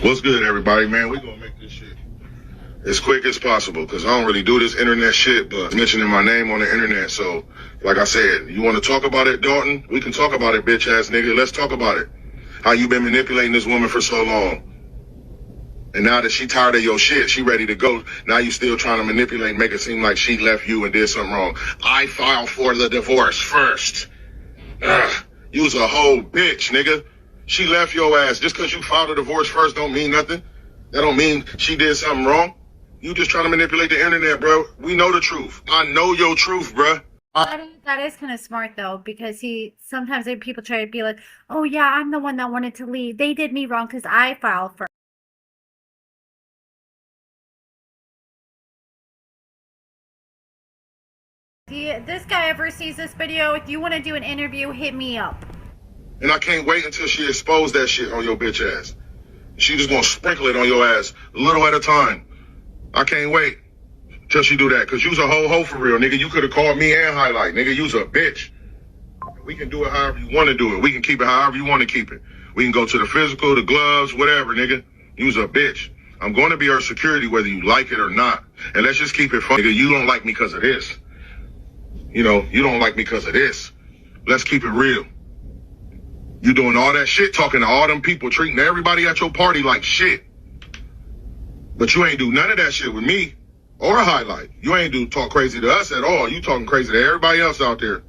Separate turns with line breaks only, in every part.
What's good, everybody, man? We're gonna make this shit as quick as possible because I don't really do this internet shit, but mentioning my name on the internet. So, like I said, you want to talk about it, Dalton? We can talk about it, bitch ass nigga. Let's talk about it. How you been manipulating this woman for so long. And now that she tired of your shit, she ready to go. Now you still trying to manipulate and make it seem like she left you and did something wrong. I filed for the divorce first. You's a whole bitch, nigga. She left your ass. Just because you filed a divorce first don't mean nothing. That don't mean she did something wrong. You just trying to manipulate the internet, bro. We know the truth. I know your truth, bro.
That is kind of smart, though, because sometimes people try to be like, oh, yeah, I'm the one that wanted to leave. They did me wrong because I filed first. If this guy ever sees this video, if you want to do an interview, hit me up.
And I can't wait until she exposed that shit on your bitch ass. She just gonna sprinkle it on your ass, a little at a time. I can't wait till she do that, because you's a whole hoe for real, nigga. You could have called me and Highlight, nigga. You's a bitch. We can do it however you want to do it. We can keep it however you want to keep it. We can go to the physical, the gloves, whatever, nigga. You's a bitch. I'm going to be her security whether you like it or not. And let's just keep it fun. Nigga, you don't like me because of this. You know, you don't like me because of this. Let's keep it real. You doing all that shit, talking to all them people, treating everybody at your party like shit. But you ain't do none of that shit with me or Highlight. You ain't talk crazy to us at all. You talking crazy to everybody else out there.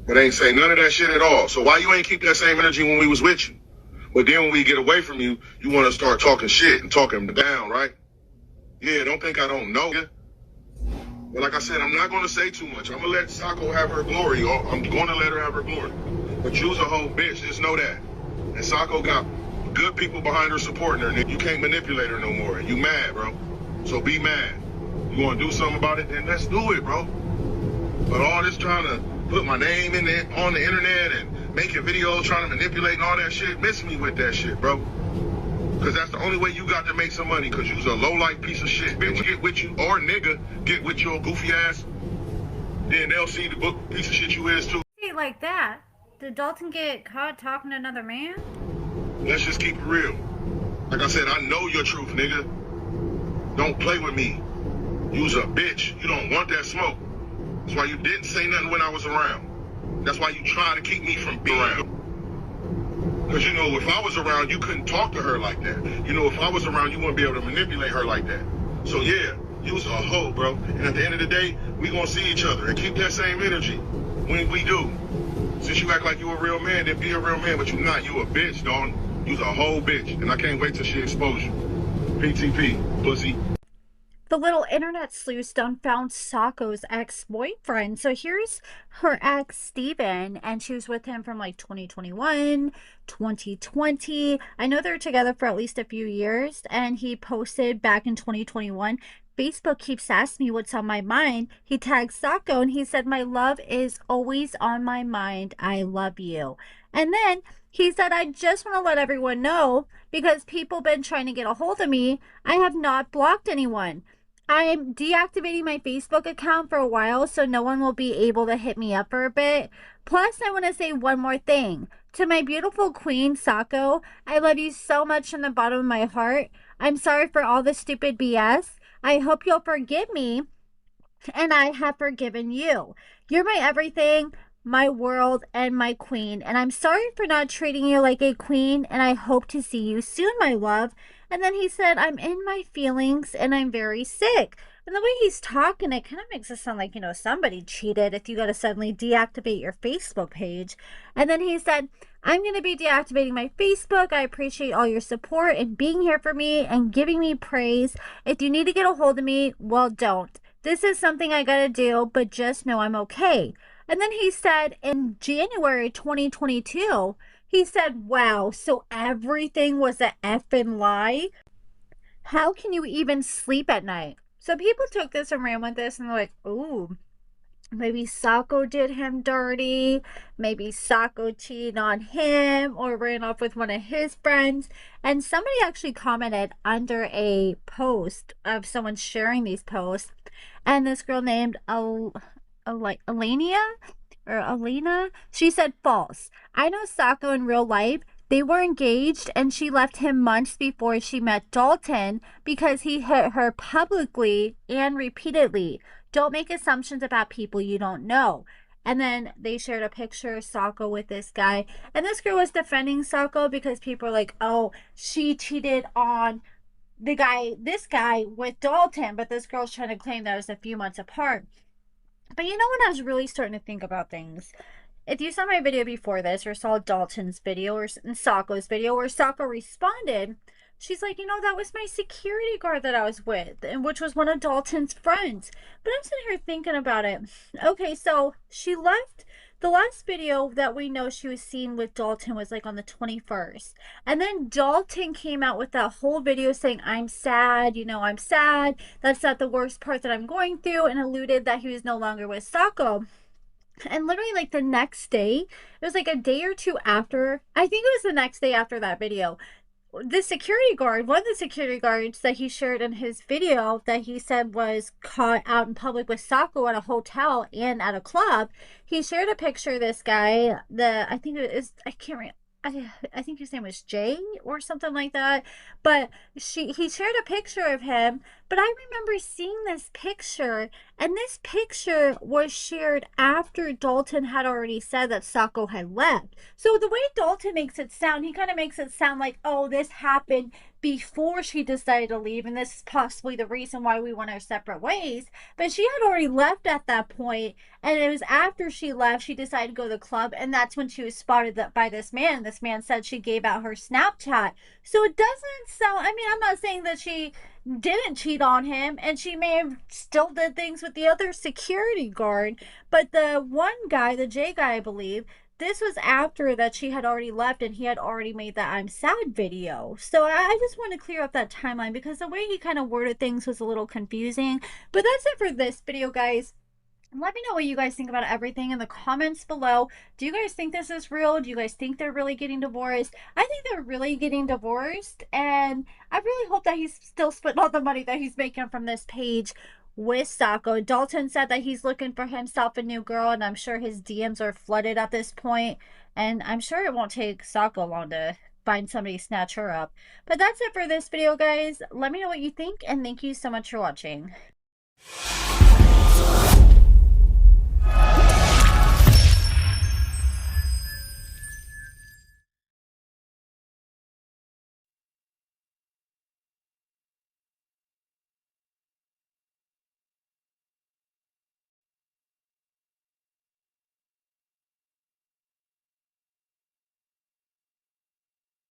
But ain't say none of that shit at all. So why you ain't keep that same energy when we was with you? But then when we get away from you, you want to start talking shit and talking down, right? Yeah, don't think I don't know. But like I said, I'm not going to say too much. I'm going to let Sako have her glory. Or I'm going to let her have her glory. But you's a whole bitch. Just know that. And Sako got good people behind her supporting her. You can't manipulate her no more. And you mad, bro. So be mad. You want to do something about it? Then let's do it, bro. But all this trying to put my name in it on the internet and making videos trying to manipulate and all that shit, miss me with that shit, bro. Because that's the only way you got to make some money, because you's a low-life piece of shit. Bitch, get with you, or nigga, get with your goofy ass. Then they'll see the book piece of shit you is, too.
See, like that. Did Dalton get caught talking to another man?
Let's just keep it real. Like I said, I know your truth, nigga. Don't play with me. You's a bitch. You don't want that smoke. That's why you didn't say nothing when I was around. That's why you trying to keep me from being around. Because, you know, if I was around, you couldn't talk to her like that. You know, if I was around, you wouldn't be able to manipulate her like that. So, yeah, you was a hoe, bro. And at the end of the day, we going to see each other and keep that same energy when we do. Since you act like you a real man, then be a real man, but you not. You a bitch, Dalton. You's a whole bitch. And I can't wait till she expose you. PTP, pussy.
The little internet sleuth found Sako's ex-boyfriend. So here's her ex, Steven, and she was with him from like 2021, 2020. I know they're together for at least a few years, and he posted back in 2021, Facebook keeps asking me what's on my mind. He tagged Sako and he said, my love is always on my mind. I love you. And then he said, I just want to let everyone know, because people been trying to get a hold of me, I have not blocked anyone. I'm deactivating my Facebook account for a while so no one will be able to hit me up for a bit. Plus, I want to say one more thing. To my beautiful queen, Sako, I love you so much from the bottom of my heart. I'm sorry for all the stupid BS. I hope you'll forgive me, and I have forgiven you. You're my everything, my world, and my queen. And I'm sorry for not treating you like a queen, and I hope to see you soon, my love. And then he said, I'm in my feelings, and I'm very sick. And the way he's talking, it kind of makes it sound like, you know, somebody cheated if you got to suddenly deactivate your Facebook page. And then he said, I'm going to be deactivating my Facebook. I appreciate all your support and being here for me and giving me praise. If you need to get a hold of me, well, don't. This is something I got to do, but just know I'm okay. And then he said in January 2022, he said, wow, so everything was an effing lie? How can you even sleep at night? So people took this and ran with this and they're like, ooh, maybe Sako did him dirty. Maybe Sako cheated on him or ran off with one of his friends. And somebody actually commented under a post of someone sharing these posts. And this girl named Elenia, she said, false. I know Sako in real life. They were engaged, and she left him months before she met Dalton because he hit her publicly and repeatedly. Don't make assumptions about people you don't know. And then they shared a picture of Sako with this guy. And this girl was defending Sako because people are like, oh, she cheated on this guy with Dalton. But this girl's trying to claim that it was a few months apart. But you know when I was really starting to think about things? If you saw my video before this, or saw Dalton's video or Sako's video, where Sako responded, she's like, you know, that was my security guard that I was with, and which was one of Dalton's friends. But I'm sitting here thinking about it. Okay, so she left. The last video that we know she was seen with Dalton was like on the 21st. And then Dalton came out with that whole video saying, I'm sad, you know, I'm sad. That's not the worst part that I'm going through, and alluded that he was no longer with Sako. And literally, like, the next day, it was like a day or two after, I think it was the next day after that video, the security guard, one of the security guards that he shared in his video that he said was caught out in public with Sako at a hotel and at a club, he shared a picture of this guy, I think it is, I can't remember. I think his name was Jay or something like that. But he shared a picture of him. But I remember seeing this picture, and this picture was shared after Dalton had already said that Sako had left. So the way Dalton makes it sound, he kind of makes it sound like, oh, this happened before she decided to leave, and this is possibly the reason why we went our separate ways. But she had already left at that point, and it was after she left she decided to go to the club, and that's when she was spotted by this man. This man said she gave out her Snapchat. So it doesn't sound, I mean, I'm not saying that she didn't cheat on him, and she may have still did things with the other security guard, but the one guy, the J guy, I believe, this was after that she had already left, and he had already made that I'm sad video. So I just want to clear up that timeline, because the way he kind of worded things was a little confusing. But that's it for this video, guys. Let me know what you guys think about everything in the comments below. Do you guys think this is real? Do you guys think they're really getting divorced? I think they're really getting divorced, and I really hope that he's still splitting all the money that he's making from this page with Sako. Dalton said that he's looking for himself a new girl, and I'm sure his DMs are flooded at this point, and I'm sure it won't take Sako long to find somebody to snatch her up. But that's it for this video, guys. Let me know what you think, and thank you so much for watching.